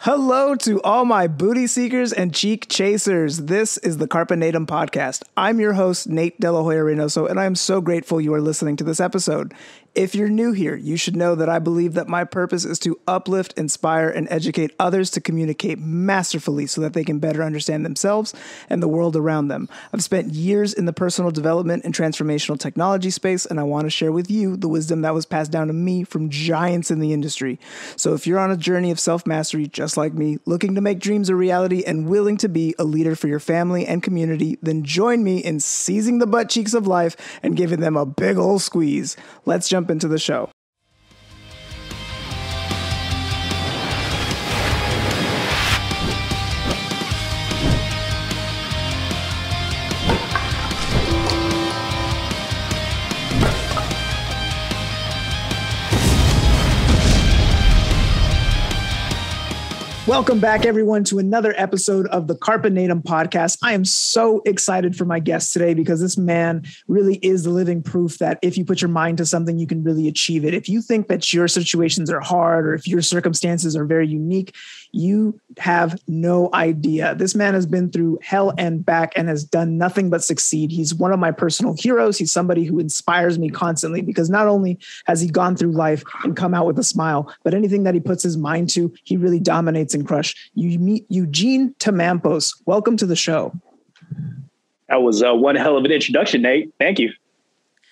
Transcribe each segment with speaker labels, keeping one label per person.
Speaker 1: Hello to all my booty seekers and cheek chasers. This is the Carpe Natem Podcast. I'm your host, Nate De La Hoya-Reynoso, and I am so grateful you are listening to this episode. If you're new here, you should know that I believe that my purpose is to uplift, inspire, and educate others to communicate masterfully so that they can better understand themselves and the world around them. I've spent years in the personal development and transformational technology space, and I want to share with you the wisdom that was passed down to me from giants in the industry. So if you're on a journey of self-mastery, just like me, looking to make dreams a reality and willing to be a leader for your family and community, then join me in seizing the butt cheeks of life and giving them a big ol' squeeze. Let's jump into the show. Welcome back, everyone, to another episode of the Carpe Natem Podcast. I am so excited for my guest today because this man really is the living proof that if you put your mind to something, you can really achieve it. If you think that your situations are hard or if your circumstances are very unique, you have no idea. This man has been through hell and back and has done nothing but succeed. He's one of my personal heroes. He's somebody who inspires me constantly because not only has he gone through life and come out with a smile, but anything that he puts his mind to, he really dominates and crushes. You meet Eugene Tomanpos. Welcome to the show.
Speaker 2: That was one hell of an introduction, Nate. Thank you.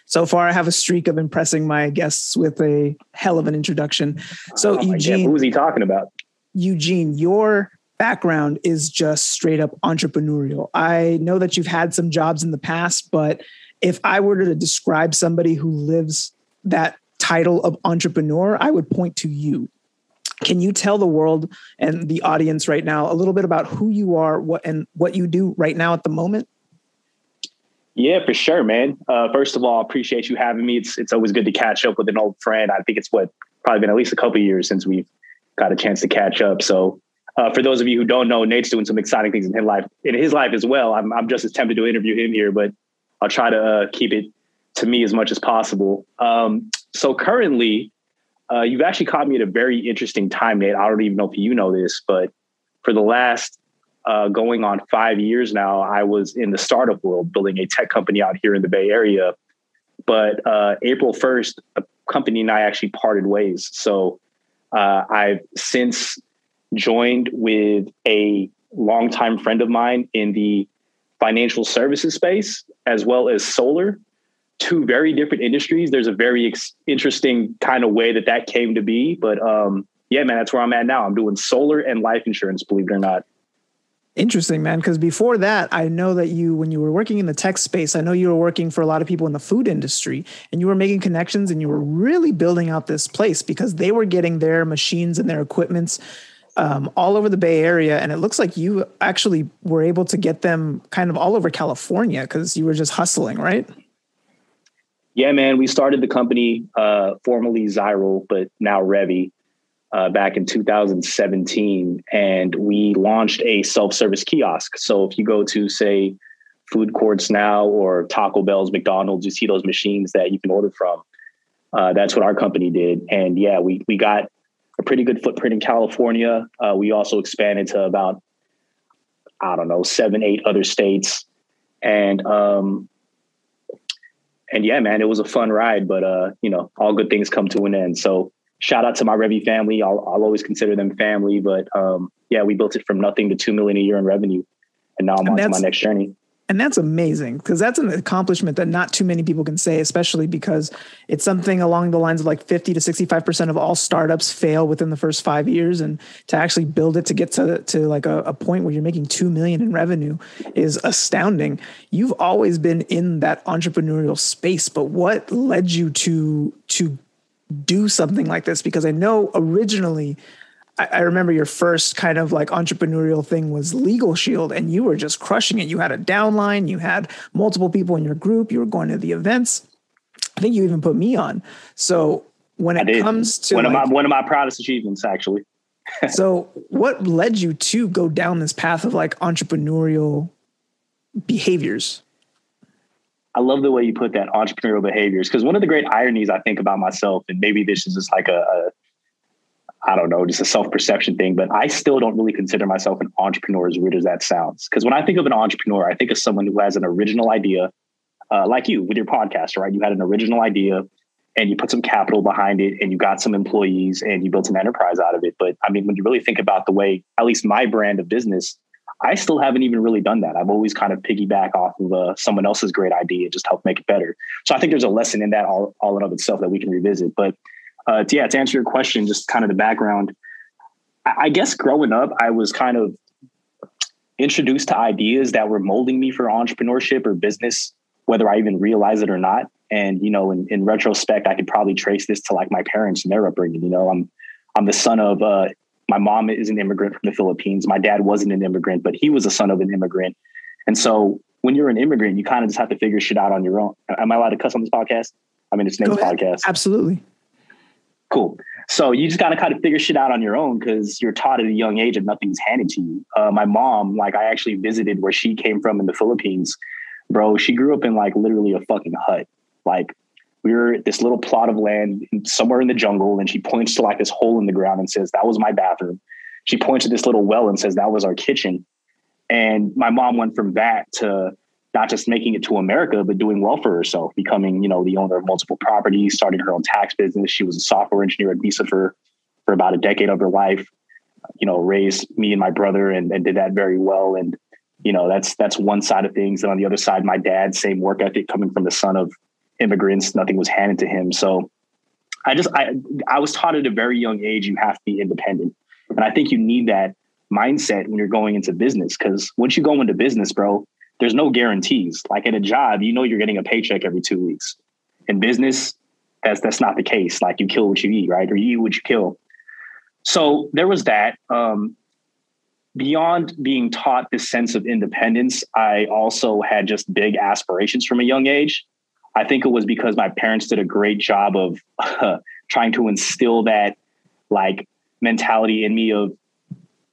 Speaker 1: So far, I have a streak of impressing my guests with a hell of an introduction. So, Eugene,
Speaker 2: who was he talking about?
Speaker 1: Eugene, your background is just straight up entrepreneurial. I know that you've had some jobs in the past, but if I were to describe somebody who lives that title of entrepreneur, I would point to you. Can you tell the world and the audience right now a little bit about who you are, what you do right now at the moment?
Speaker 2: Yeah, for sure, man. First of all, I appreciate you having me. It's always good to catch up with an old friend. I think it's probably been at least a couple of years since we've got a chance to catch up. So for those of you who don't know, Nate's doing some exciting things in his life as well. I'm just as tempted to interview him here, but I'll try to keep it to me as much as possible. So currently, you've actually caught me at a very interesting time, Nate. I don't even know if you know this, but for the last going on 5 years now, I was in the startup world building a tech company out here in the Bay Area. But April 1st, the company and I actually parted ways. So I've since joined with a longtime friend of mine in the financial services space, as well as solar. Two very different industries. There's a very interesting kind of way that came to be. But yeah, man, that's where I'm at now. I'm doing solar and life insurance, believe it or not.
Speaker 1: Interesting, man. Because before that, I know that when you were working in the tech space, I know you were working for a lot of people in the food industry and you were making connections and you were really building out this place because they were getting their machines and their equipments all over the Bay Area. And it looks like you actually were able to get them kind of all over California because you were just hustling, right?
Speaker 2: Yeah, man. We started the company, formerly Zyral, but now Revy, back in 2017. And we launched a self-service kiosk. So if you go to, say, food courts now or Taco Bell's, McDonald's, you see those machines that you can order from. That's what our company did. And yeah, we got a pretty good footprint in California. We also expanded to about, 7, 8 other states. And yeah, man, it was a fun ride, but, all good things come to an end. So shout out to my Revy family. I'll always consider them family, but yeah, we built it from nothing to $2 million a year in revenue. And now I'm on to my next journey.
Speaker 1: And that's amazing because that's an accomplishment that not too many people can say, especially because it's something along the lines of like 50 to 65% of all startups fail within the first 5 years. And to actually build it to get to like a point where you're making 2 million in revenue is astounding. You've always been in that entrepreneurial space, but what led you to do something like this? Because I know originally, I remember your first kind of like entrepreneurial thing was Legal Shield and you were just crushing it. You had a downline, you had multiple people in your group, you were going to the events. I think you even put me on. So when it comes to
Speaker 2: one of my proudest achievements, actually.
Speaker 1: So what led you to go down this path of like entrepreneurial behaviors?
Speaker 2: I love the way you put that, entrepreneurial behaviors, because one of the great ironies I think about myself, and maybe this is just like I don't know, just a self-perception thing, but I still don't really consider myself an entrepreneur, as weird as that sounds. Because when I think of an entrepreneur, I think of someone who has an original idea, like you with your podcast, right? You had an original idea and you put some capital behind it and you got some employees and you built an enterprise out of it. But I mean, when you really think about the way, at least my brand of business, I still haven't even really done that. I've always kind of piggyback off of someone else's great idea and just help make it better. So I think there's a lesson in that all in of itself that we can revisit. But to answer your question, just kind of the background, I guess growing up, I was kind of introduced to ideas that were molding me for entrepreneurship or business, whether I even realize it or not. And, you know, in retrospect, I could probably trace this to like my parents and their upbringing. You know, I'm the son of, my mom is an immigrant from the Philippines. My dad wasn't an immigrant, but he was a son of an immigrant. And so when you're an immigrant, you kind of just have to figure shit out on your own. Am I allowed to cuss on this podcast? I mean, it's Nate's podcast.
Speaker 1: Absolutely.
Speaker 2: Cool. So you just got to kind of figure shit out on your own because you're taught at a young age and nothing's handed to you. My mom, like I actually visited where she came from in the Philippines. Bro, she grew up in like literally a fucking hut. Like we were at this little plot of land somewhere in the jungle. And she points to like this hole in the ground and says, that was my bathroom. She points to this little well and says, that was our kitchen. And my mom went from that to not just making it to America, but doing well for herself, becoming, you know, the owner of multiple properties, starting her own tax business. She was a software engineer at Visa for about a decade of her life, you know, raised me and my brother and did that very well. And, you know, that's one side of things. And on the other side, my dad, same work ethic, coming from the son of immigrants, nothing was handed to him. So I was taught at a very young age, you have to be independent. And I think you need that mindset when you're going into business, because once you go into business, bro, there's no guarantees. Like at a job, you know, you're getting a paycheck every 2 weeks. In business, that's not the case. Like you kill what you eat, right? Or you eat what you kill. So there was that. Beyond being taught this sense of independence, I also had just big aspirations from a young age. I think it was because my parents did a great job of trying to instill that like mentality in me of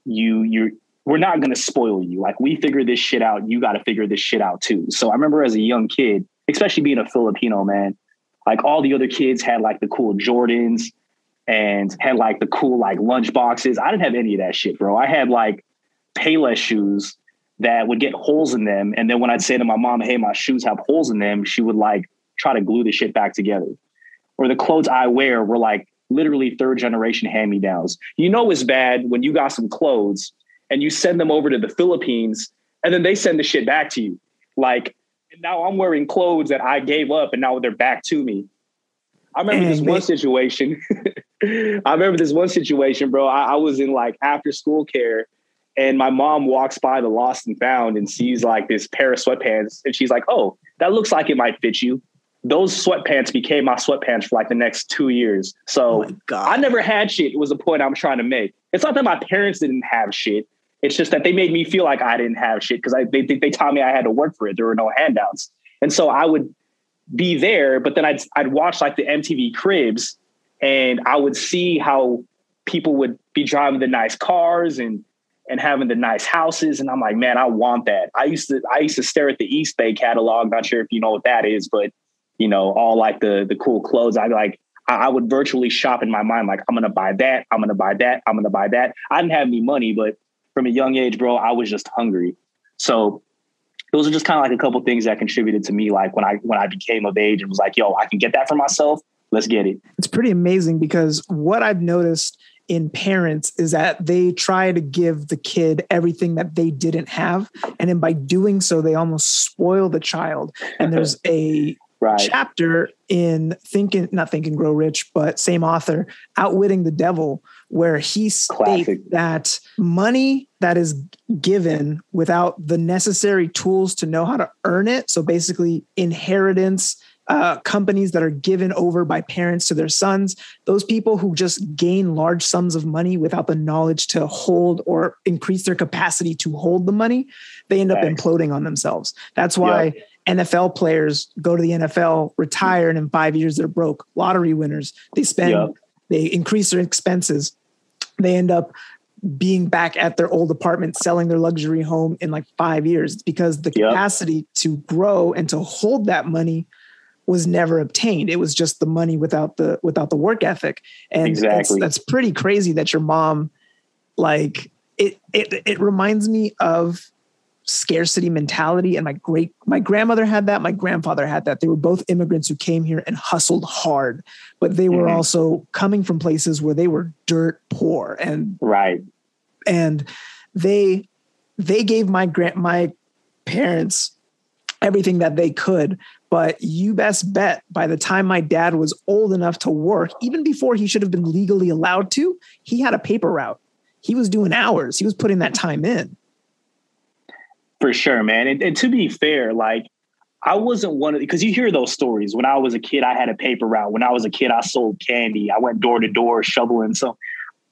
Speaker 2: we're not going to spoil you. Like we figure this shit out. You got to figure this shit out too. So I remember as a young kid, especially being a Filipino, man, like all the other kids had like the cool Jordans and had like the cool like lunch boxes. I didn't have any of that shit, bro. I had like Payless shoes that would get holes in them. And then when I'd say to my mom, hey, my shoes have holes in them, she would like try to glue the shit back together. Or the clothes I wear were like literally third generation hand-me-downs. You know, it's bad when you got some clothes and you send them over to the Philippines and then they send the shit back to you. Like, and now I'm wearing clothes that I gave up and now they're back to me. I remember this one situation. Bro. I was in like after school care and my mom walks by the lost and found and sees like this pair of sweatpants. And she's like, oh, that looks like it might fit you. Those sweatpants became my sweatpants for like the next 2 years. So I never had shit. It was a point I'm trying to make. It's not that my parents didn't have shit. It's just that they made me feel like I didn't have shit because they taught me I had to work for it. There were no handouts. And so I would be there, but then I'd watch like the MTV Cribs and I would see how people would be driving the nice cars and having the nice houses. And I'm like, man, I want that. I used to stare at the East Bay catalog. Not sure if you know what that is, but you know, all like the cool clothes. I would virtually shop in my mind. Like, I'm going to buy that. I'm going to buy that. I'm going to buy that. I didn't have any money, but from a young age, bro, I was just hungry. So those are just kind of like a couple things that contributed to me. Like when I became of age and was like, yo, I can get that for myself. Let's get it.
Speaker 1: It's pretty amazing because what I've noticed in parents is that they try to give the kid everything that they didn't have. And then by doing so, they almost spoil the child. And there's a chapter in Not Think and Grow Rich, but same author, Outwitting the Devil, where he states that money that is given without the necessary tools to know how to earn it. So basically inheritance, companies that are given over by parents to their sons, those people who just gain large sums of money without the knowledge to hold or increase their capacity to hold the money, they end up imploding on themselves. That's why NFL players go to the NFL, retire, and in 5 years they're broke. Lottery winners, they increase their expenses. They end up being back at their old apartment, selling their luxury home in like 5 years. It's because the capacity to grow and to hold that money was never obtained. It was just the money without the work ethic. And
Speaker 2: exactly.
Speaker 1: that's pretty crazy that your mom, like, it reminds me of scarcity mentality. And my grandmother had that. My grandfather had that. They were both immigrants who came here and hustled hard, but they were also coming from places where they were dirt poor. And
Speaker 2: right.
Speaker 1: And they gave my parents everything that they could. But you best bet by the time my dad was old enough to work, even before he should have been legally allowed to, he had a paper route. He was doing hours. He was putting that time in.
Speaker 2: For sure, man. And to be fair, like, I wasn't one of, because you hear those stories. When I was a kid, I had a paper route. When I was a kid, I sold candy. I went door to door shoveling. So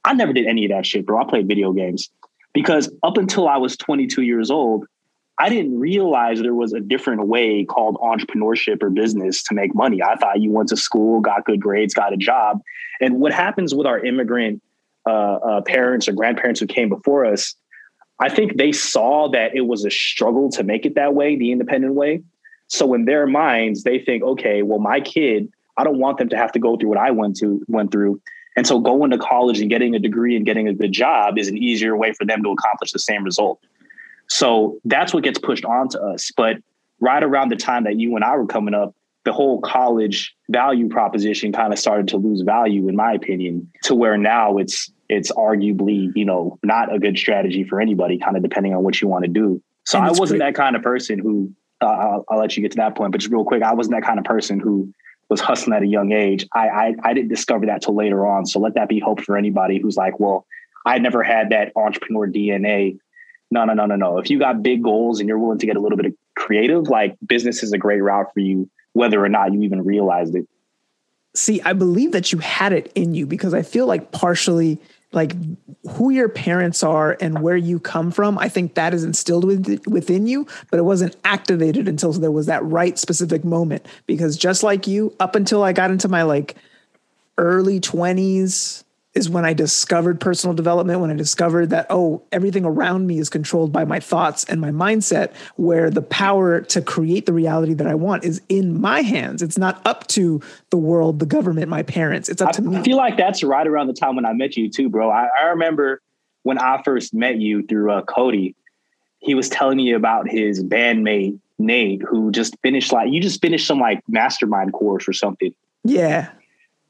Speaker 2: I never did any of that shit, bro. I played video games because up until I was 22 years old, I didn't realize there was a different way called entrepreneurship or business to make money. I thought you went to school, got good grades, got a job. And what happens with our immigrant parents or grandparents who came before us, I think they saw that it was a struggle to make it that way, the independent way. So in their minds, they think, okay, well, my kid, I don't want them to have to go through what I went through. And so going to college and getting a degree and getting a good job is an easier way for them to accomplish the same result. So that's what gets pushed onto us. But right around the time that you and I were coming up, the whole college value proposition kind of started to lose value, in my opinion, to where now it's arguably, not a good strategy for anybody, kind of depending on what you want to do. So I wasn't that kind of person who, I'll let you get to that point, but just real quick, I wasn't that kind of person who was hustling at a young age. I didn't discover that till later on. So let that be hope for anybody who's like, well, I never had that entrepreneur DNA. No. If you got big goals and you're willing to get a little bit of creative, like, business is a great route for you, whether or not you even realized it.
Speaker 1: See, I believe that you had it in you because I feel like partially, like, who your parents are and where you come from, I think that is instilled within you, but it wasn't activated until there was that right specific moment. Because just like you, up until I got into my early 20s is when I discovered personal development, when I discovered that, everything around me is controlled by my thoughts and my mindset, where the power to create the reality that I want is in my hands. It's not up to the world, the government, my parents. It's up to me.
Speaker 2: I feel like that's right around the time when I met you too, bro. I remember when I first met you through Cody, he was telling me about his bandmate, Nate, who just finished some mastermind course or something.
Speaker 1: Yeah.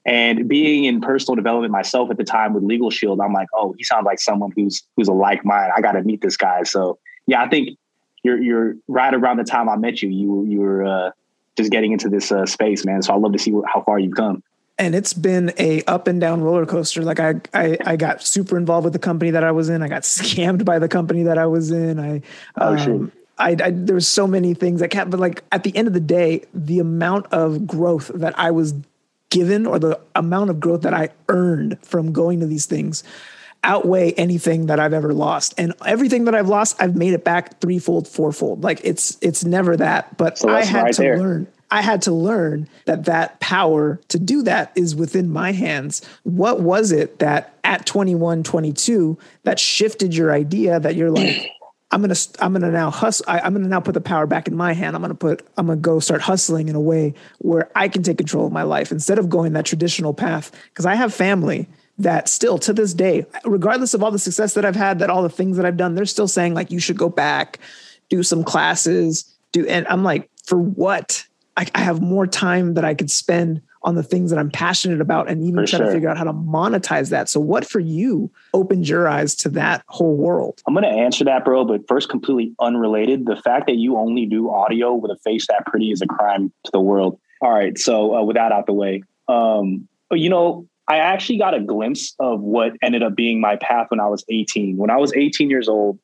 Speaker 2: And being in personal development myself at the time with Legal Shield, I'm like, oh, he sounds like someone who's a like mind. I got to meet this guy. So yeah, I think you're right around the time I met you. You were just getting into this space, man. So I'd love to see how far you've come.
Speaker 1: And it's been a up and down roller coaster. Like I got super involved with the company that I was in. I got scammed by the company that I was in. There was so many things that kept, but like at the end of the day, the amount of growth that I was given or the amount of growth that I earned from going to these things outweigh anything that I've ever lost. And everything that I've lost, I've made it back threefold, fourfold. Like it's never that, but so I had to learn that power to do that is within my hands. What was it that at 21, 22, that shifted your idea that you're like, I'm going to now hustle. I'm going to now put the power back in my hand. I'm going to go start hustling in a way where I can take control of my life instead of going that traditional path. Because I have family that still to this day, regardless of all the success that I've had, that all the things that I've done, they're still saying like, you should go back, do some classes, and I'm like, for what? I have more time that I could spend on the things that I'm passionate about and even try to figure out how to monetize that. So what for you opened your eyes to that whole world?
Speaker 2: I'm going to answer that, bro. But first, completely unrelated. The fact that you only do audio with a face that pretty is a crime to the world. All right. So with that out the way, I actually got a glimpse of what ended up being my path when I was 18. When I was 18 years old,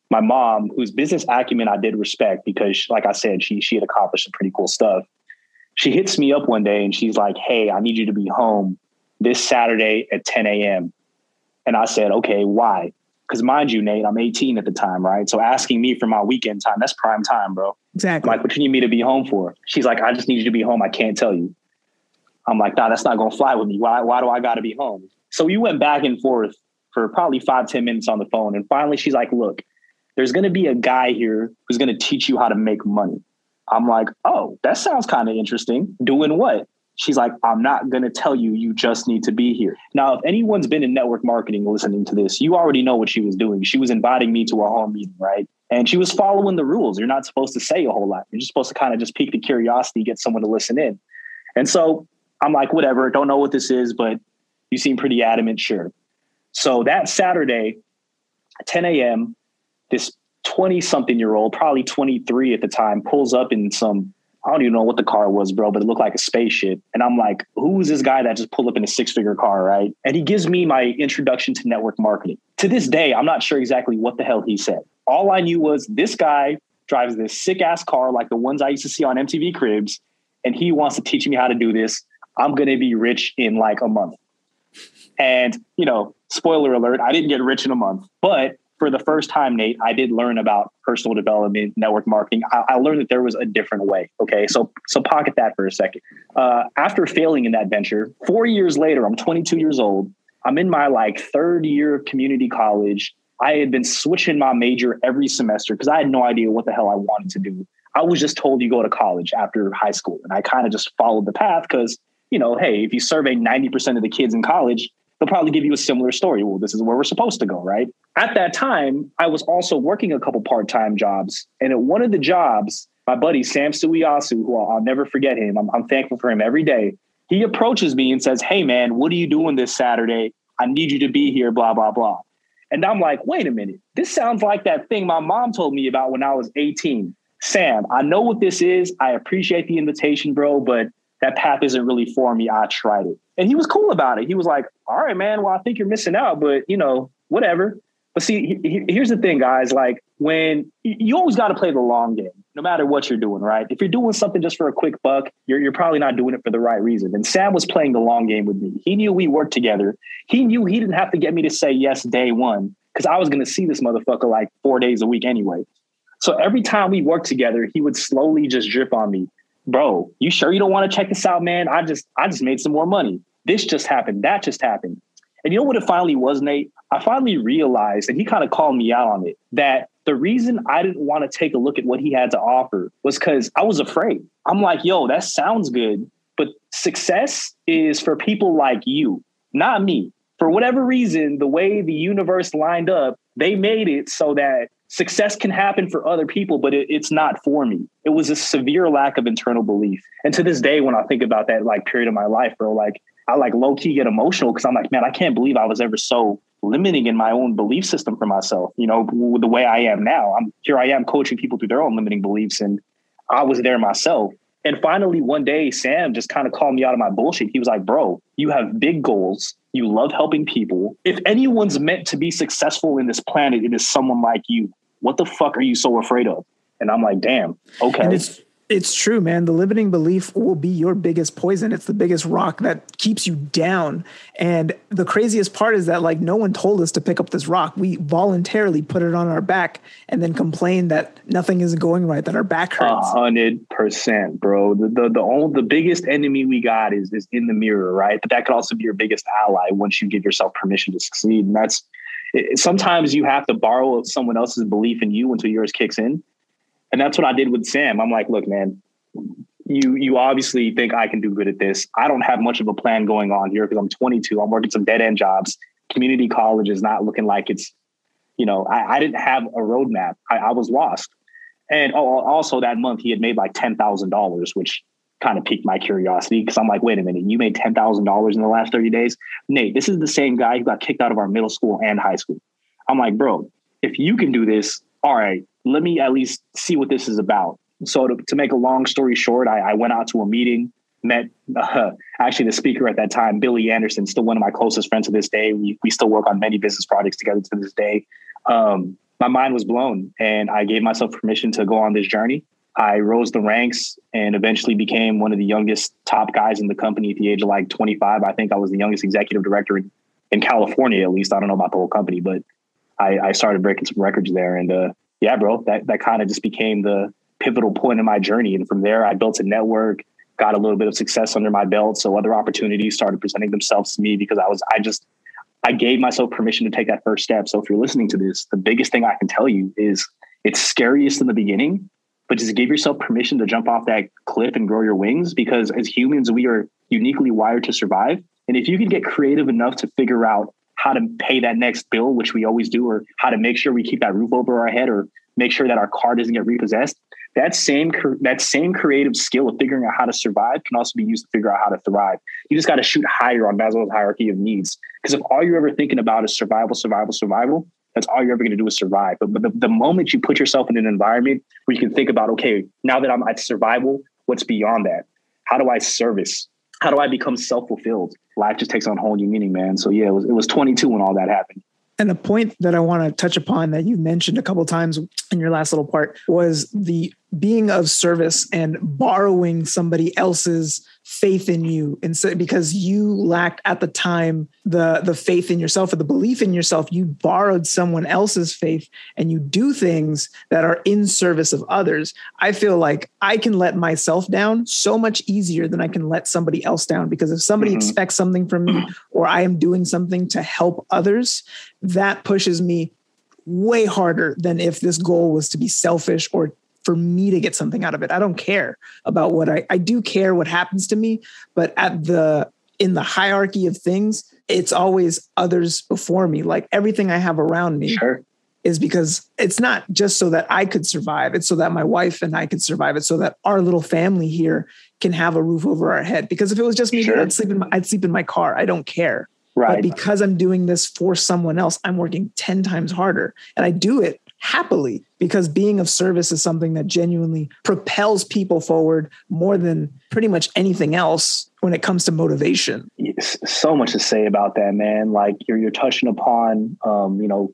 Speaker 2: my mom, whose business acumen I did respect because, like I said, she had accomplished some pretty cool stuff. She hits me up one day and she's like, hey, I need you to be home this Saturday at 10 a.m. And I said, okay, why? Because mind you, Nate, I'm 18 at the time, right? So asking me for my weekend time, that's prime time, bro.
Speaker 1: Exactly.
Speaker 2: I'm like, what do you need me to be home for? She's like, I just need you to be home. I can't tell you. I'm like, nah, that's not going to fly with me. Why do I got to be home? So we went back and forth for probably 5-10 minutes on the phone. And finally, she's like, look, there's going to be a guy here who's going to teach you how to make money. I'm like, oh, that sounds kind of interesting. Doing what? She's like, I'm not going to tell you. You just need to be here. Now, if anyone's been in network marketing listening to this, you already know what she was doing. She was inviting me to a home meeting, right? And she was following the rules. You're not supposed to say a whole lot. You're just supposed to kind of just pique the curiosity, get someone to listen in. And so I'm like, whatever, don't know what this is, but you seem pretty adamant. Sure. So that Saturday, 10 a.m., this 20-something-year-old, probably 23 at the time, pulls up in some, I don't even know what the car was, bro, but it looked like a spaceship. And I'm like, who is this guy that just pulled up in a 6-figure car, right? And he gives me my introduction to network marketing. To this day, I'm not sure exactly what the hell he said. All I knew was this guy drives this sick-ass car like the ones I used to see on MTV Cribs, and he wants to teach me how to do this. I'm going to be rich in like a month. And, spoiler alert, I didn't get rich in a month, but for the first time, Nate, I did learn about personal development, network marketing. I learned that there was a different way. Okay. So pocket that for a second. After failing in that venture, 4 years later, I'm 22 years old. I'm in my third year of community college. I had been switching my major every semester because I had no idea what the hell I wanted to do. I was just told you go to college after high school. And I kind of just followed the path because, hey, if you survey 90% of the kids in college, they'll probably give you a similar story. Well, this is where we're supposed to go, right? At that time, I was also working a couple part-time jobs. And at one of the jobs, my buddy, Sam Suiyasu, who I'll never forget him, I'm thankful for him every day. He approaches me and says, hey, man, what are you doing this Saturday? I need you to be here, blah, blah, blah. And I'm like, wait a minute. This sounds like that thing my mom told me about when I was 18. Sam, I know what this is. I appreciate the invitation, bro, but that path isn't really for me. I tried it. And he was cool about it. He was like, all right, man, well, I think you're missing out, but whatever. But see, here's the thing, guys, when you always got to play the long game, no matter what you're doing, right? If you're doing something just for a quick buck, you're probably not doing it for the right reason. And Sam was playing the long game with me. He knew we worked together. He knew he didn't have to get me to say yes day one because I was going to see this motherfucker 4 days a week anyway. So every time we worked together, he would slowly just drip on me. Bro, you sure you don't want to check this out, man? I just made some more money. This just happened. That just happened. And you know what it finally was, Nate? I finally realized, and he kind of called me out on it, that the reason I didn't want to take a look at what he had to offer was because I was afraid. I'm like, yo, that sounds good, but success is for people like you, not me. For whatever reason, the way the universe lined up, they made it so that success can happen for other people, but it's not for me. It was a severe lack of internal belief. And to this day, when I think about that period of my life, bro, I low key get emotional because I'm like, man, I can't believe I was ever so limiting in my own belief system for myself. The way I am now, I am coaching people through their own limiting beliefs. And I was there myself. And finally, one day, Sam just kind of called me out of my bullshit. He was like, bro, you have big goals. You love helping people. If anyone's meant to be successful in this planet, it is someone like you. What the fuck are you so afraid of? And I'm like, damn, okay.
Speaker 1: And it's true, man. The limiting belief will be your biggest poison. It's the biggest rock that keeps you down. And the craziest part is that no one told us to pick up this rock. We voluntarily put it on our back and then complain that nothing is going right, that our back hurts.
Speaker 2: 100%, bro. The biggest enemy we got is in the mirror, right? But that could also be your biggest ally once you give yourself permission to succeed. And sometimes you have to borrow someone else's belief in you until yours kicks in. And that's what I did with Sam. I'm like, look, man, you obviously think I can do good at this. I don't have much of a plan going on here because I'm 22. I'm working some dead end jobs. Community college is not looking like it's, I didn't have a roadmap. I was lost. And also that month he had made $10,000, which kind of piqued my curiosity because I'm like, wait a minute, you made $10,000 in the last 30 days? Nate, this is the same guy who got kicked out of our middle school and high school. I'm like, bro, if you can do this, all right, let me at least see what this is about. So to make a long story short, I went out to a meeting, met actually the speaker at that time, Billy Anderson, still one of my closest friends to this day. We still work on many business projects together to this day. My mind was blown and I gave myself permission to go on this journey. I rose the ranks and eventually became one of the youngest top guys in the company at the age of 25. I think I was the youngest executive director in California, at least. I don't know about the whole company, but I started breaking some records there. And yeah, bro, that kind of just became the pivotal point in my journey. And from there, I built a network, got a little bit of success under my belt. So other opportunities started presenting themselves to me because I gave myself permission to take that first step. So if you're listening to this, the biggest thing I can tell you is it's scariest in the beginning, but just give yourself permission to jump off that cliff and grow your wings, because as humans, we are uniquely wired to survive. And if you can get creative enough to figure out how to pay that next bill, which we always do, or how to make sure we keep that roof over our head, or make sure that our car doesn't get repossessed, that same creative skill of figuring out how to survive can also be used to figure out how to thrive. You just got to shoot higher on Maslow's hierarchy of needs. Because if all you're ever thinking about is survival, that's all you're ever going to do is survive. But the moment you put yourself in an environment where you can think about, okay, now that I'm at survival, what's beyond that? How do I service? How do I become self-fulfilled? Life just takes on a whole new meaning, man. So yeah, it was 22 when all that happened.
Speaker 1: And a point that I want to touch upon that you mentioned a couple of times in your last little part was the being of service and borrowing somebody else's faith in you. And so, because you lacked at the time the faith in yourself or the belief in yourself, you borrowed someone else's faith and you do things that are in service of others. I feel like I can let myself down so much easier than I can let somebody else down, because if somebody expects something from me or I am doing something to help others, that pushes me way harder than if this goal was to be selfish or for me to get something out of it. I don't care about what I do care what happens to me, but in the hierarchy of things, it's always others before me. Like everything I have around me is because it's not just so that I could survive. It's so that my wife and I could survive. It's so that our little family here can have a roof over our head. Because if it was just me, I'd sleep in my car. I don't care. Right. But because I'm doing this for someone else, I'm working 10 times harder, and I do it happily, because being of service is something that genuinely propels people forward more than pretty much anything else when it comes to motivation.
Speaker 2: So much to say about that, man. Like you're touching upon,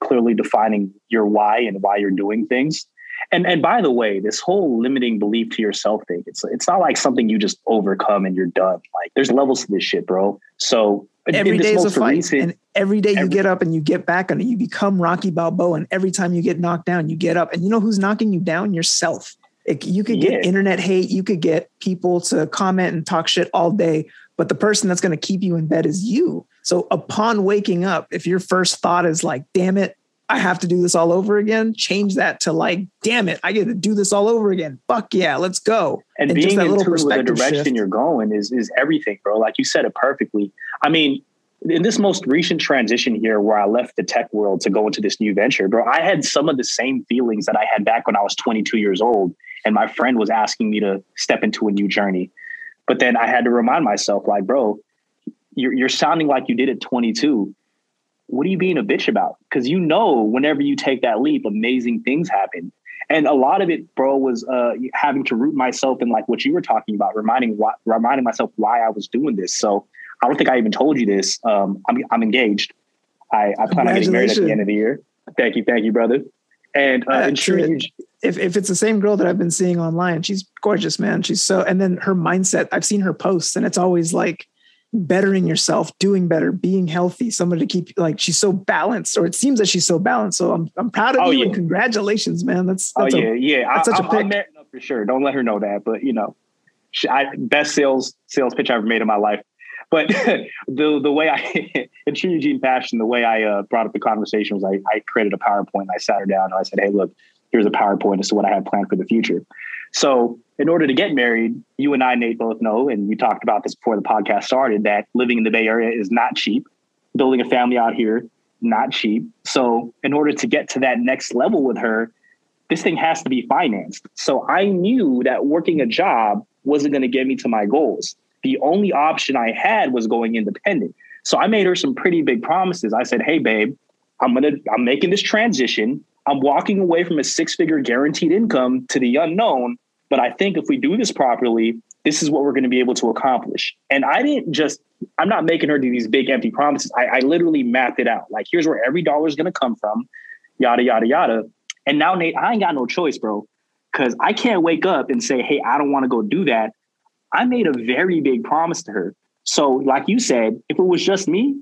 Speaker 2: clearly defining your why and why you're doing things. And by the way, this whole limiting belief to yourself thing, it's not like something you just overcome and you're done. Like there's levels to this shit, bro. So
Speaker 1: every day is a fight, and every day you get up and you get back on it. You become Rocky Balboa, and every time you get knocked down, you get up. And you know who's knocking you down? Yourself. You could get internet hate. You could get people to comment and talk shit all day, but the person that's going to keep you in bed is you. So upon waking up, if your first thought is like, damn it, I have to do this all over again, change that to like, damn it, I get to do this all over again. Fuck yeah, let's go.
Speaker 2: And being in tune with the direction you're going is everything, bro. Like you said it perfectly. I mean, in this most recent transition here where I left the tech world to go into this new venture, bro, I had some of the same feelings that I had back when I was 22 years old. And my friend was asking me to step into a new journey. But then I had to remind myself, like, bro, you're sounding like you did at 22. What are you being a bitch about? Because whenever you take that leap, amazing things happen. And a lot of it, bro, was having to root myself in like what you were talking about, reminding myself why I was doing this. So I don't think I even told you this. I'm engaged. I plan on getting married at the end of the year. Thank you, brother. And
Speaker 1: if it's the same girl that I've been seeing online, she's gorgeous, man. She's and then her mindset, I've seen her posts, and it's always like bettering yourself, doing better, being healthy, somebody to keep, like, she's so balanced, or it seems that she's so balanced. So I'm proud of you and congratulations, man. That's such a pick.
Speaker 2: For sure. Don't let her know that, but best sales pitch I ever made in my life. But the way in true Eugene fashion, the way I brought up the conversation was I created a PowerPoint. I sat her down and I said, hey, look, here's a PowerPoint as to what I have planned for the future. So in order to get married, you and I, Nate, both know, and we talked about this before the podcast started, that living in the Bay Area is not cheap. Building a family out here, not cheap. So in order to get to that next level with her, this thing has to be financed. So I knew that working a job wasn't going to get me to my goals. The only option I had was going independent. So I made her some pretty big promises. I said, hey, babe, I'm making this transition. I'm walking away from a 6-figure guaranteed income to the unknown. But I think if we do this properly, this is what we're going to be able to accomplish. And I'm not making her do these big empty promises. I literally mapped it out. Like, here's where every dollar is going to come from, yada, yada, yada. And now, Nate, I ain't got no choice, bro, because I can't wake up and say, hey, I don't want to go do that. I made a very big promise to her. So like you said, if it was just me,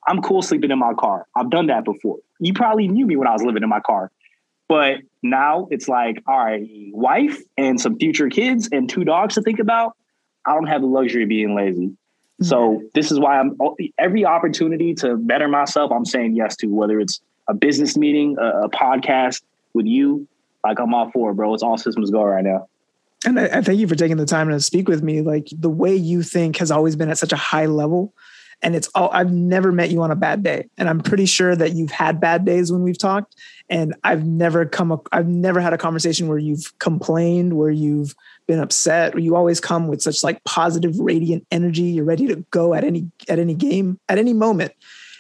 Speaker 2: I'm cool sleeping in my car. I've done that before. You probably knew me when I was living in my car. But now it's like, all right, wife and some future kids and 2 dogs to think about. I don't have the luxury of being lazy. Mm-hmm. So this is why every opportunity to better myself, I'm saying yes to, whether it's a business meeting, a podcast with you, Like, I'm all for it, bro. It's all systems go right now.
Speaker 1: And I thank you for taking the time to speak with me. Like, the way you think has always been at such a high level. And I've never met you on a bad day. And I'm pretty sure that you've had bad days when we've talked. And I've never had a conversation where you've complained, where you've been upset, where you always come with such like positive, radiant energy. You're ready to go at any game, at any moment.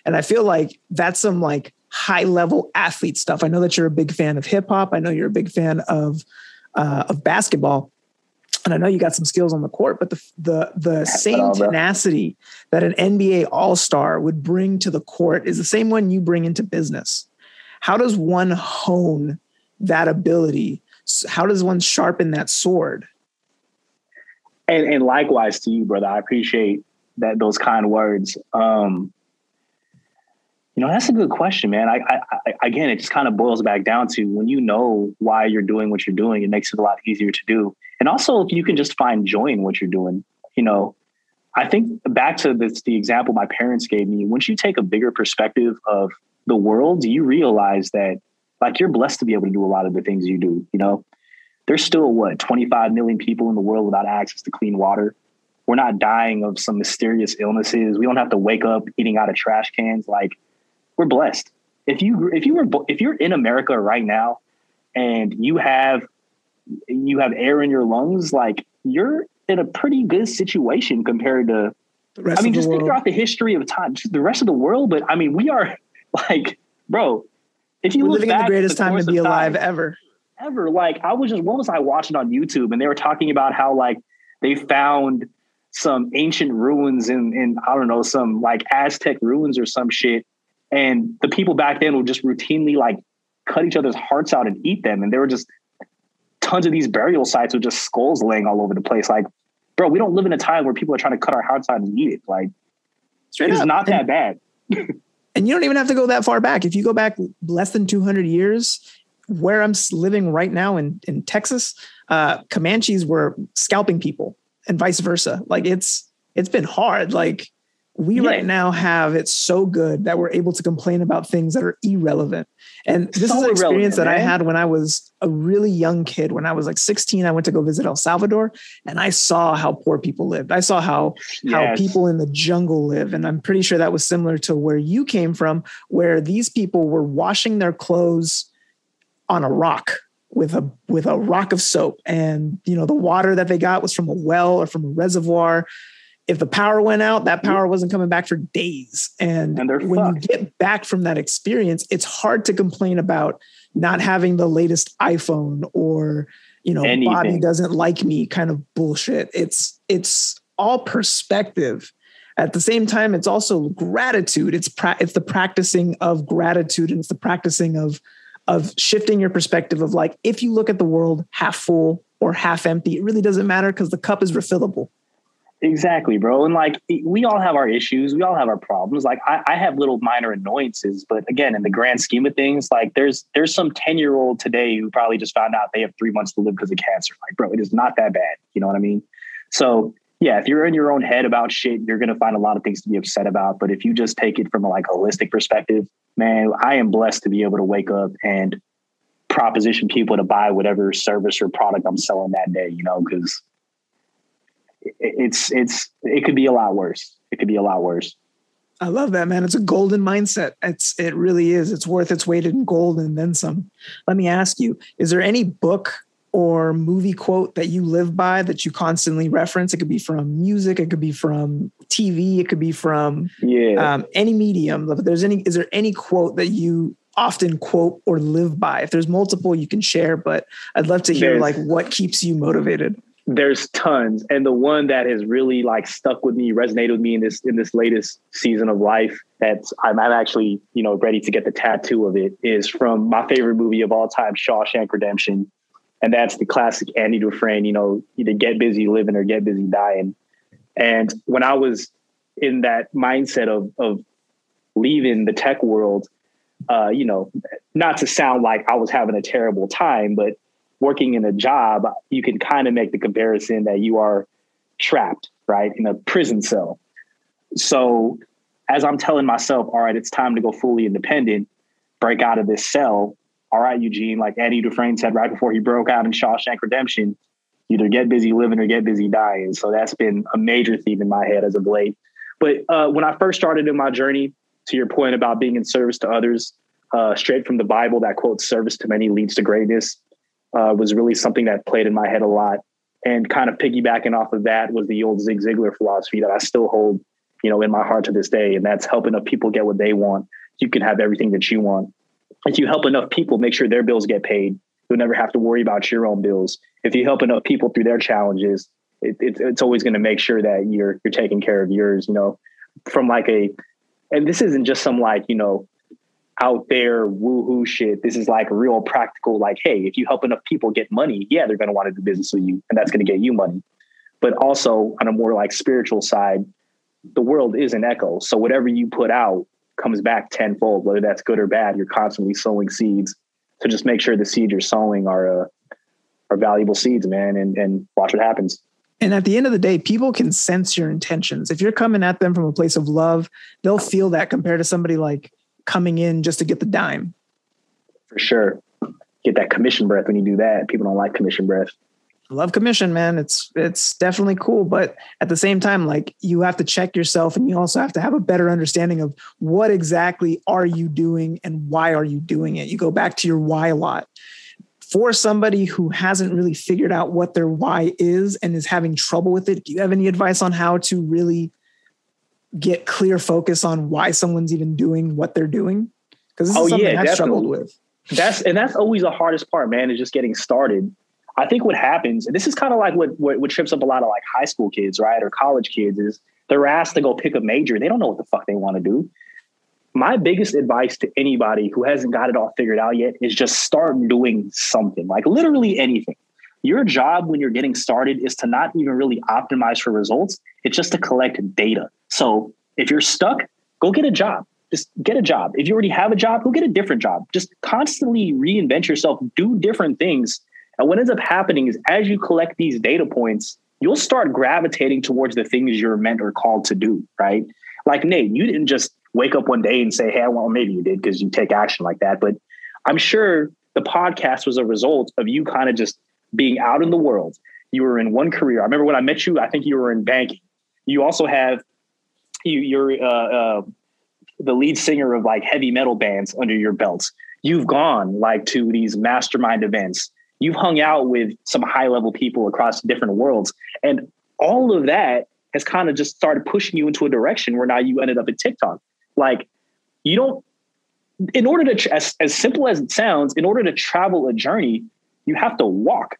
Speaker 1: And I feel like that's some like high level athlete stuff. I know that you're a big fan of hip hop. I know you're a big fan of basketball. And I know you got some skills on the court, but the same tenacity that an NBA all-star would bring to the court is the same one you bring into business. How does one hone that ability? How does one sharpen that sword?
Speaker 2: And likewise to you, brother. I appreciate those kind words. That's a good question, man. I again, it just kind of boils back down to when you know why you're doing what you're doing, it makes it a lot easier to do. And also, if you can just find joy in what you're doing, I think back to the example my parents gave me. Once you take a bigger perspective of the world, you realize that like you're blessed to be able to do a lot of the things you do. There's still 25 million people in the world without access to clean water. We're not dying of some mysterious illnesses. We don't have to wake up eating out of trash cans. Like, we're blessed. If you're in America right now and you have air in your lungs, like you're in a pretty good situation compared to, just think throughout the history of time, just the rest of the world. But I mean, we are like, bro, if you
Speaker 1: we're
Speaker 2: look
Speaker 1: living
Speaker 2: back
Speaker 1: in the greatest time to be alive ever.
Speaker 2: Like what was I watching on YouTube? And they were talking about how like they found some ancient ruins in I don't know, some like Aztec ruins or some shit. And the people back then would just routinely like cut each other's hearts out and eat them. And there were just tons of these burial sites with just skulls laying all over the place. Like, bro, we don't live in a time where people are trying to cut our hearts out and eat it. Like, it's not that bad.
Speaker 1: And you don't even have to go that far back. If you go back less than 200 years, where I'm living right now in Texas, Comanches were scalping people and vice versa. Like, it's been hard. Like, we right now have it so good that we're able to complain about things that are irrelevant. And this is an experience that I had when I was a really young kid. When I was like 16, I went to go visit El Salvador and I saw how poor people lived. I saw how people in the jungle live. And I'm pretty sure that was similar to where you came from, where these people were washing their clothes on a rock with a rock of soap. And, the water that they got was from a well or from a reservoir. If the power went out, that power wasn't coming back for days. And when you get back from that experience, it's hard to complain about not having the latest iPhone or, anything. Bobby doesn't like me kind of bullshit. It's all perspective. At the same time, it's also gratitude. It's the practicing of gratitude, and it's the practicing of shifting your perspective of like, if you look at the world half full or half empty, it really doesn't matter because the cup is refillable.
Speaker 2: Exactly, bro. And like, we all have our issues. We all have our problems. Like I have little minor annoyances, but again, in the grand scheme of things, like there's some 10-year-old today who probably just found out they have 3 months to live because of cancer. Like, bro, it is not that bad. You know what I mean? So yeah, if you're in your own head about shit, you're going to find a lot of things to be upset about. But if you just take it from a like holistic perspective, man, I am blessed to be able to wake up and proposition people to buy whatever service or product I'm selling that day, because it could be a lot worse. It could be a lot worse.
Speaker 1: I love that, man. It's a golden mindset. It really is. It's worth its weight in gold and then some. Let me ask you, is there any book or movie quote that you live by that you constantly reference? It could be from music. It could be from TV. It could be from any medium. Is there any quote that you often quote or live by? If there's multiple, you can share, but I'd love to hear like what keeps you motivated.
Speaker 2: There's tons. And the one that has really like stuck with me, resonated with me in this latest season of life, that's I'm actually, ready to get the tattoo of it, is from my favorite movie of all time, Shawshank Redemption. And that's the classic Andy Dufresne, either get busy living or get busy dying. And when I was in that mindset of leaving the tech world, not to sound like I was having a terrible time, but working in a job, you can kind of make the comparison that you are trapped, right, in a prison cell. So as I'm telling myself, all right, it's time to go fully independent, break out of this cell, all right, Eugene, like Eddie Dufresne said right before he broke out in Shawshank Redemption, either get busy living or get busy dying. So that's been a major theme in my head as of late. But when I first started in my journey, to your point about being in service to others, straight from the Bible, that quote, service to many leads to greatness, was really something that played in my head a lot. And kind of piggybacking off of that was the old Zig Ziglar philosophy that I still hold, in my heart to this day. And that's helping enough people get what they want. You can have everything that you want. If you help enough people make sure their bills get paid, you'll never have to worry about your own bills. If you help enough people through their challenges, it's always going to make sure that you're taking care of yours, from and this isn't just some out there woohoo shit. This is like real practical, hey, if you help enough people get money, yeah, they're going to want to do business with you and that's going to get you money. But also on a more spiritual side, the world is an echo. So whatever you put out comes back tenfold, whether that's good or bad. You're constantly sowing seeds. So just make sure the seeds you're sowing are valuable seeds, man, and watch what happens.
Speaker 1: And at the end of the day, people can sense your intentions. If you're coming at them from a place of love, they'll feel that compared to somebody coming in just to get the dime.
Speaker 2: For sure. Get that commission breath when you do that. People don't like commission breath.
Speaker 1: I love commission, man. It's definitely cool. But at the same time, you have to check yourself, and you also have to have a better understanding of what exactly are you doing and why are you doing it? You go back to your why a lot. For somebody who hasn't really figured out what their why is and is having trouble with it, do you have any advice on how to really get clear focus on why someone's even doing what they're doing? Because this is something I've struggled with.
Speaker 2: That's always the hardest part, man, is just getting started. I think what happens, and this is kind of what trips up a lot of high school kids, right? Or college kids, is they're asked to go pick a major. They don't know what the fuck they want to do. My biggest advice to anybody who hasn't got it all figured out yet is just start doing something, literally anything. Your job when you're getting started is to not even really optimize for results. It's just to collect data. So if you're stuck, go get a job. Just get a job. If you already have a job, go get a different job. Just constantly reinvent yourself, do different things. And what ends up happening is as you collect these data points, you'll start gravitating towards the things you're meant or called to do, right? Like Nate, you didn't just wake up one day and say, hey, well, maybe you did because you take action like that. But I'm sure the podcast was a result of you kind of just being out in the world. You were in one career. I remember when I met you, I think you were in banking. You also have, you're the lead singer of heavy metal bands under your belts. You've gone to these mastermind events. You've hung out with some high level people across different worlds. And all of that has kind of just started pushing you into a direction where now you ended up at TikTok. You don't, in order to, as simple as it sounds, in order to travel a journey, you have to walk.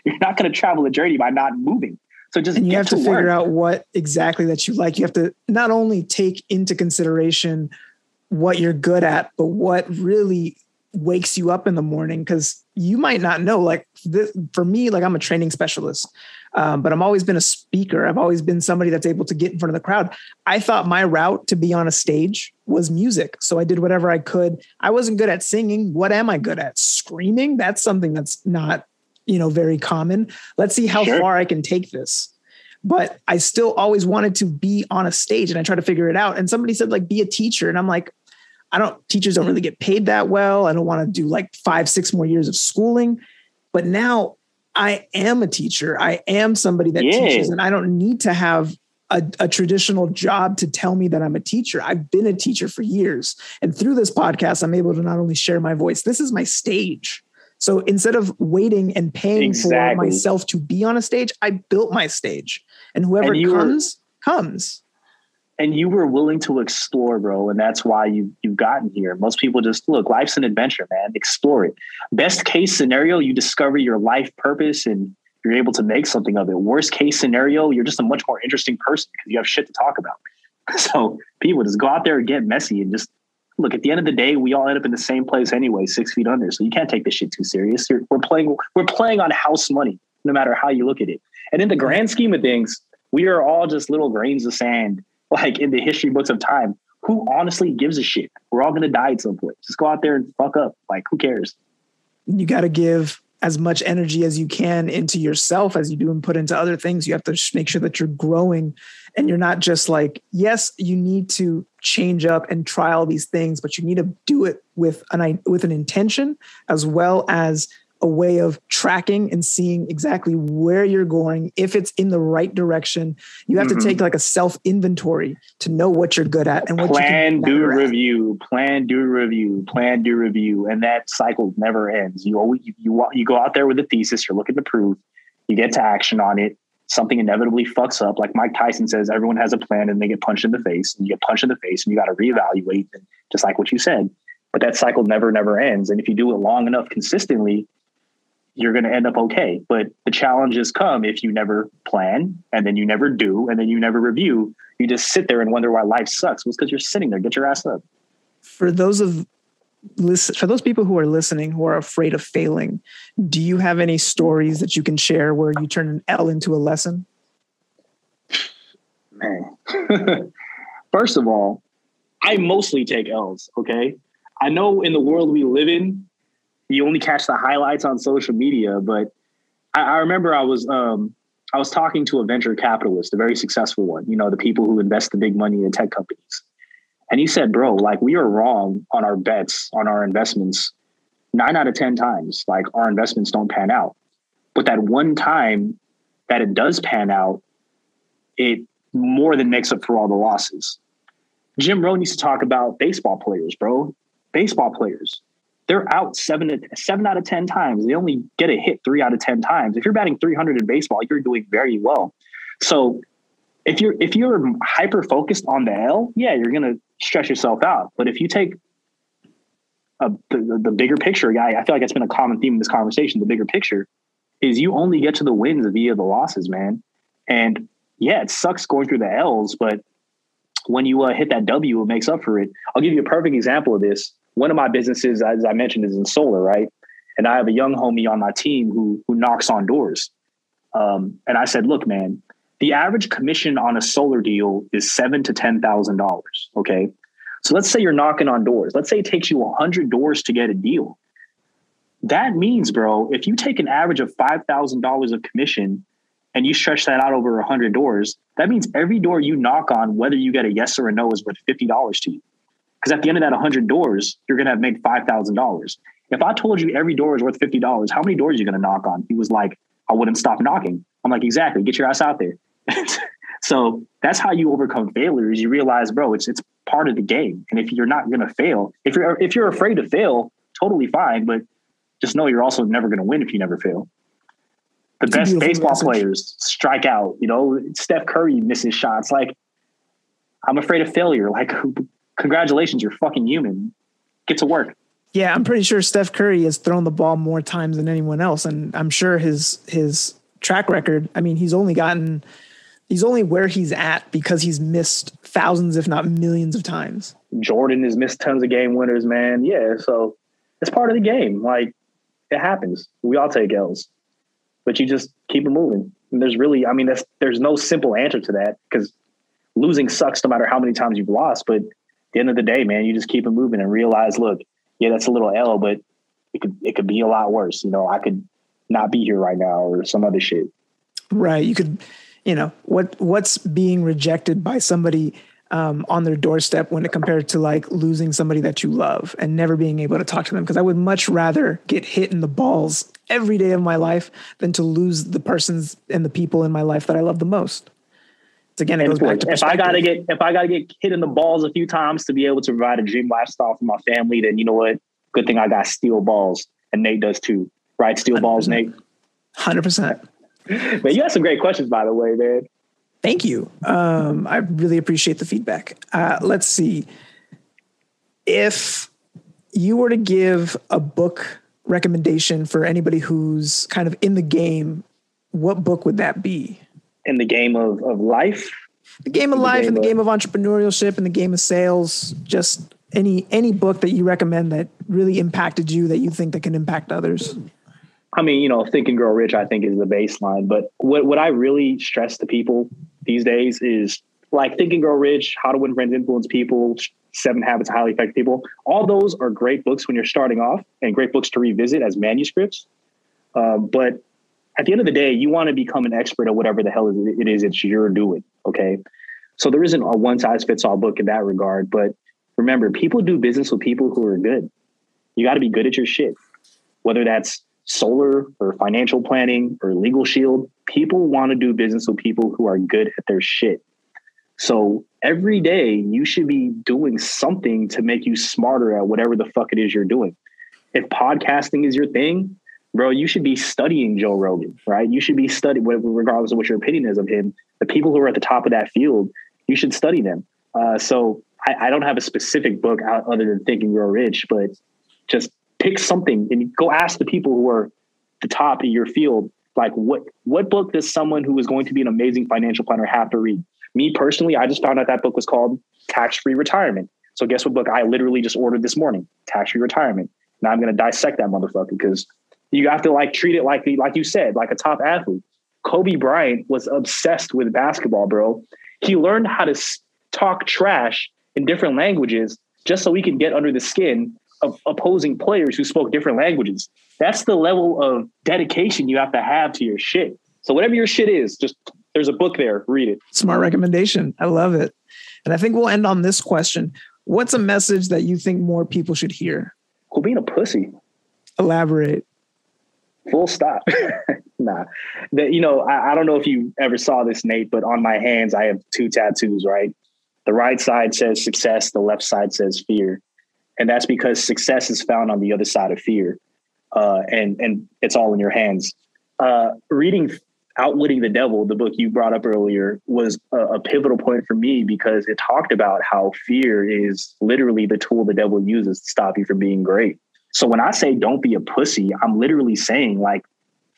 Speaker 2: You're not going to travel a journey by not moving. So just
Speaker 1: and you have to figure out what exactly that you like. You have to not only take into consideration what you're good at, but what really wakes you up in the morning. Because you might not know, for me, I'm a training specialist, but I've always been a speaker. I've always been somebody that's able to get in front of the crowd. I thought my route to be on a stage was music. So I did whatever I could. I wasn't good at singing. What am I good at? Screaming. That's something that's not, very common. Let's see how far I can take this. But I still always wanted to be on a stage, and I tried to figure it out. And somebody said, be a teacher. And I'm like, teachers don't really get paid that well. I don't want to do 5-6 more years of schooling. But now I am a teacher. I am somebody that teaches, and I don't need to have a traditional job to tell me that I'm a teacher. I've been a teacher for years. And through this podcast, I'm able to not only share my voice, this is my stage. So instead of waiting and paying for myself to be on a stage, I built my stage, and whoever comes.
Speaker 2: And you were willing to explore, bro. And that's why you've gotten here. Most people just look, life's an adventure, man. Explore it. Best case scenario, you discover your life purpose and you're able to make something of it. Worst case scenario, you're just a much more interesting person because you have shit to talk about. So people just go out there and get messy and just look, at the end of the day, we all end up in the same place anyway, 6 feet under. So you can't take this shit too serious. We're playing on house money, no matter how you look at it. And in the grand scheme of things, we are all just little grains of sand, in the history books of time. Who honestly gives a shit? We're all going to die at some point. Just go out there and fuck up. Who cares?
Speaker 1: You got to give as much energy as you can into yourself as you do and put into other things. You have to make sure that you're growing and you're not just like, yes, you need to change up and try all these things, but you need to do it with an intention as well as a way of tracking and seeing exactly where you're going. If it's in the right direction, you have to take like a self inventory to know what you're good at and what
Speaker 2: plan, do review, plan, do review, plan, do review. And that cycle never ends. You always, you go out there with a thesis, you're looking to prove, you get to action on it. Something inevitably fucks up. Like Mike Tyson says, everyone has a plan and they get punched in the face, and you get punched in the face and you got to reevaluate, and just like what you said. But that cycle never ends. And if you do it long enough consistently, you're going to end up okay. But the challenges come if you never plan, and then you never do, and then you never review. You just sit there and wonder why life sucks. Well, it's because you're sitting there. Get your ass up.
Speaker 1: For those people who are listening, who are afraid of failing, do you have any stories that you can share where you turn an L into a lesson?
Speaker 2: Man, first of all, I mostly take L's. Okay. I know in the world we live in, you only catch the highlights on social media, but I remember I was talking to a venture capitalist, a very successful one, you know, the people who invest the big money in tech companies. And he said, bro, like, we are wrong on our bets, on our investments, 9 out of 10 times. Like, our investments don't pan out. But that one time that it does pan out, it more than makes up for all the losses. Jim Rohn used to talk about baseball players, bro. Baseball players. They're out 7 out of 10 times. They only get a hit 3 out of 10 times. If you're batting 300 in baseball, you're doing very well. So if you're hyper focused on the L, yeah, you're gonna stress yourself out. But if you take the bigger picture, guy, I feel like it's been a common theme in this conversation. The bigger picture is you only get to the wins via the losses, man. And yeah, it sucks going through the L's, but when you hit that W, it makes up for it. I'll give you a perfect example of this. One of my businesses, as I mentioned, is in solar, right? And I have a young homie on my team who knocks on doors. And I said, look, man, the average commission on a solar deal is $7,000 to $10,000. Okay. So let's say you're knocking on doors. Let's say it takes you 100 doors to get a deal. That means, bro, if you take an average of $5,000 of commission and you stretch that out over 100 doors, that means every door you knock on, whether you get a yes or a no, is worth $50 to you. Because at the end of that 100 doors, you're going to have made $5,000. If I told you every door is worth $50, how many doors are you going to knock on? He was like, I wouldn't stop knocking. I'm like, exactly. Get your ass out there. So that's how you overcome failures. You realize, bro, it's part of the game. And if you're not going to fail, if you're afraid to fail, totally fine. But just know you're also never going to win if you never fail. The best baseball players strike out. You know, Steph Curry misses shots. Like, I'm afraid of failure. Like, congratulations, you're fucking human. Get to work.
Speaker 1: Yeah, I'm pretty sure Steph Curry has thrown the ball more times than anyone else. And I'm sure his track record, I mean, he's only where he's at because he's missed thousands, if not millions of times.
Speaker 2: Jordan has missed tons of game winners, man. Yeah, so it's part of the game. Like, it happens. We all take L's. But you just keep it moving. And there's no simple answer to that, because losing sucks no matter how many times you've lost. But at the end of the day, man, you just keep it moving and realize, look, yeah, that's a little L, but it could be a lot worse. You know, I could not be here right now or some other shit.
Speaker 1: Right. You could, you know, what's being rejected by somebody on their doorstep when it compared to like losing somebody that you love and never being able to talk to them. Because I would much rather get hit in the balls every day of my life than to lose the persons and the people in my life that I love the most. It's, again, it goes back to perspective.
Speaker 2: If I gotta get hit in the balls a few times to be able to provide a dream lifestyle for my family, then you know what? Good thing I got steel balls, and Nate does too. Right? Steel 100%. Balls, Nate.
Speaker 1: 100%.
Speaker 2: Man, you had some great questions, by the way, man.
Speaker 1: Thank you. I really appreciate the feedback. Let's see. If you were to give a book recommendation for anybody who's kind of in the game, what book would that be?
Speaker 2: In the game of life?
Speaker 1: The game of life, and the game of entrepreneurship, and the game of sales. Just any book that you recommend that really impacted you, that you think that can impact others.
Speaker 2: I mean, you know, Think and Grow Rich, I think, is the baseline. But what I really stress to people these days is, like, Think and Grow Rich, How to Win Friends, Influence People, 7 Habits of Highly Effective People. All those are great books when you're starting off, and great books to revisit as manuscripts. But at the end of the day, you want to become an expert at whatever the hell it is that you're doing. Okay. So there isn't a one size fits all book in that regard. But remember, people do business with people who are good. You got to be good at your shit, whether that's solar or financial planning or legal shield. People want to do business with people who are good at their shit. So every day you should be doing something to make you smarter at whatever the fuck it is you're doing. If podcasting is your thing, bro, you should be studying Joe Rogan, right? You should be studying, regardless of what your opinion is of him, the people who are at the top of that field, you should study them. So I don't have a specific book out other than Think and Grow Rich, but just pick something and go ask the people who are the top of your field, like what book does someone who is going to be an amazing financial planner have to read? Me personally, I just found out that book was called Tax-Free Retirement. So guess what book I literally just ordered this morning? Tax-Free Retirement. Now I'm going to dissect that motherfucker because you have to like treat it like you said, like a top athlete. Kobe Bryant was obsessed with basketball, bro. He learned how to talk trash in different languages just so he can get under the skin of opposing players who spoke different languages. That's the level of dedication you have to your shit. So whatever your shit is, just there's a book there, read it.
Speaker 1: Smart recommendation. I love it. And I think we'll end on this question. What's a message that you think more people should hear?
Speaker 2: Quit being a pussy.
Speaker 1: Elaborate.
Speaker 2: Full stop. Nah. I don't know if you ever saw this, Nate, but on my hands, I have 2 tattoos, right? The right side says success. The left side says fear. And that's because success is found on the other side of fear. And it's all in your hands. Reading Outwitting the Devil, the book you brought up earlier, was a pivotal point for me because it talked about how fear is literally the tool the devil uses to stop you from being great. So when I say don't be a pussy, I'm literally saying like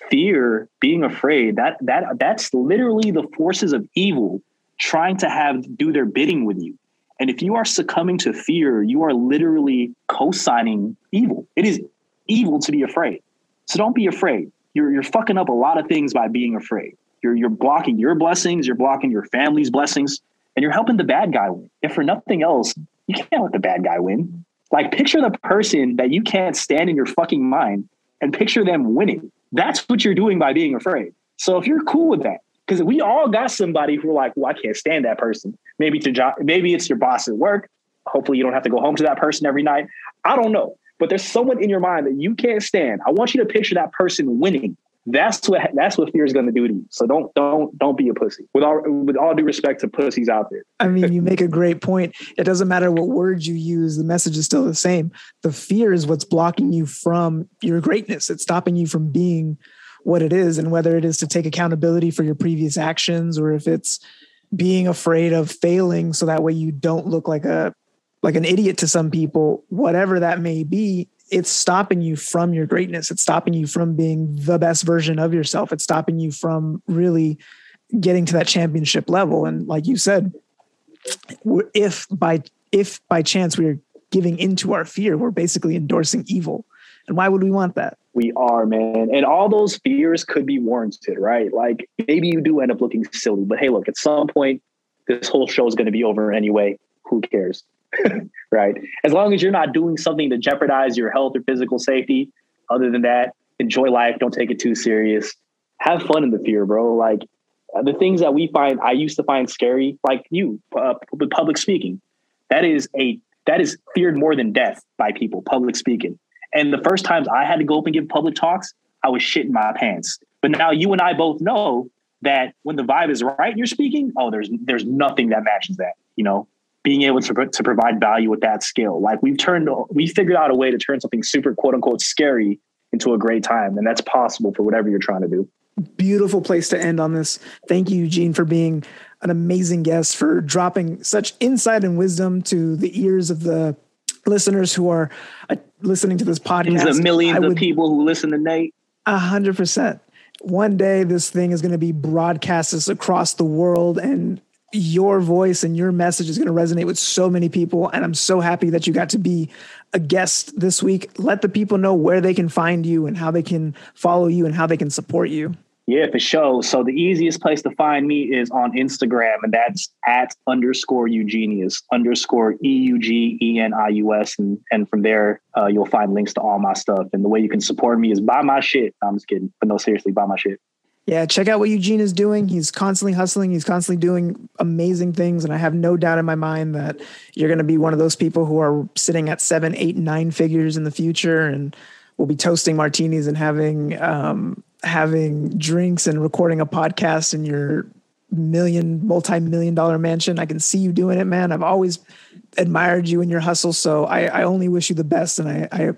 Speaker 2: fear, being afraid, that's literally the forces of evil trying to do their bidding with you. And if you are succumbing to fear, you are literally co-signing evil. It is evil to be afraid. So don't be afraid. You're fucking up a lot of things by being afraid. You're blocking your blessings, you're blocking your family's blessings, and you're helping the bad guy win. If for nothing else, you can't let the bad guy win. Like picture the person that you can't stand in your fucking mind and picture them winning. That's what you're doing by being afraid. So if you're cool with that, because we all got somebody who are like, well, I can't stand that person. Maybe it's your boss at work. Hopefully you don't have to go home to that person every night. I don't know. But there's someone in your mind that you can't stand. I want you to picture that person winning. That's what fear is going to do to you. So don't be a pussy. With all due respect to pussies out there.
Speaker 1: I mean, you make a great point. It doesn't matter what words you use. The message is still the same. The fear is what's blocking you from your greatness. It's stopping you from being what it is. And whether it is to take accountability for your previous actions, or if it's being afraid of failing so that way you don't look like an idiot to some people, whatever that may be, it's stopping you from your greatness. It's stopping you from being the best version of yourself. It's stopping you from really getting to that championship level. And like you said, if by chance we're giving into our fear, we're basically endorsing evil. And why would we want that?
Speaker 2: We are, man. And all those fears could be warranted, right? Like maybe you do end up looking silly, but hey, look, at some point, this whole show is going to be over anyway. Who cares? Right? As long as you're not doing something to jeopardize your health or physical safety. Other than that, enjoy life. Don't take it too serious. Have fun in the fear, bro. Like the things that I used to find scary, like with public speaking, that is feared more than death by people, public speaking. And the first times I had to go up and give public talks, I was shitting my pants. But now you and I both know that when the vibe is right and you're speaking, there's nothing that matches that, being able to provide value with that skill. Like we figured out a way to turn something super quote unquote scary into a great time. And that's possible for whatever you're trying to do.
Speaker 1: Beautiful place to end on this. Thank you, Eugene, for being an amazing guest, for dropping such insight and wisdom to the ears of the listeners who are listening to this podcast.
Speaker 2: There's millions of people who listen to Nate.
Speaker 1: 100%. One day this thing is going to be broadcasted across the world, and your voice and your message is going to resonate with so many people. And I'm so happy that you got to be a guest this week. Let the people know where they can find you and how they can follow you and how they can support you.
Speaker 2: Yeah, for sure. So the easiest place to find me is on Instagram, and that's @_Eugenius _EUGENIUS. And from there, you'll find links to all my stuff. And the way you can support me is buy my shit. I'm just kidding. But no, seriously, buy my shit.
Speaker 1: Yeah, check out what Eugene is doing. He's constantly hustling. He's constantly doing amazing things. And I have no doubt in my mind that you're going to be one of those people who are sitting at 7, 8, 9 figures in the future, and will be toasting martinis and having drinks and recording a podcast in your multi-million dollar mansion. I can see you doing it, man. I've always admired you and your hustle. So I only wish you the best. And I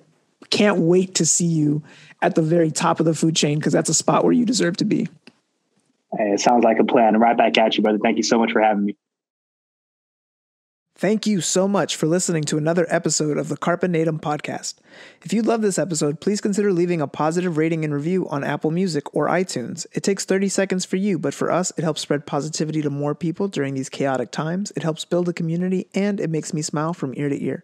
Speaker 1: can't wait to see you at the very top of the food chain, because that's a spot where you deserve to be.
Speaker 2: Hey, it sounds like a plan. I'm right back at you, brother. Thank you so much for having me.
Speaker 1: Thank you so much for listening to another episode of the Carpe Natem Podcast. If you love this episode, please consider leaving a positive rating and review on Apple Music or iTunes. It takes 30 seconds for you, but for us, it helps spread positivity to more people during these chaotic times. It helps build a community, and it makes me smile from ear to ear.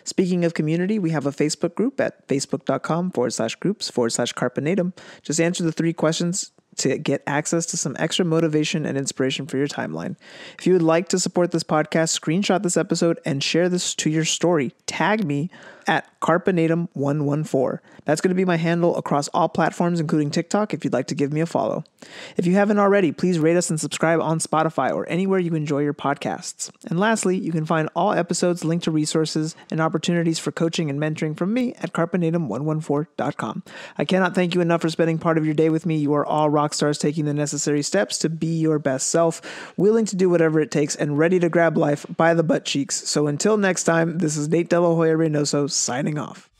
Speaker 1: Speaking of community, we have a Facebook group at facebook.com/groups/Carpe Natem. Just answer the 3 questions to get access to some extra motivation and inspiration for your timeline. If you would like to support this podcast, screenshot this episode and share this to your story. Tag me at Carpe Natem 114. That's going to be my handle across all platforms, including TikTok, if you'd like to give me a follow. If you haven't already, please rate us and subscribe on Spotify or anywhere you enjoy your podcasts. And lastly, you can find all episodes, linked to resources, and opportunities for coaching and mentoring from me at carpenatem114.com. I cannot thank you enough for spending part of your day with me. You are all rock stars taking the necessary steps to be your best self, willing to do whatever it takes, and ready to grab life by the butt cheeks. So until next time, this is Nate Hoya-Reynoso signing off.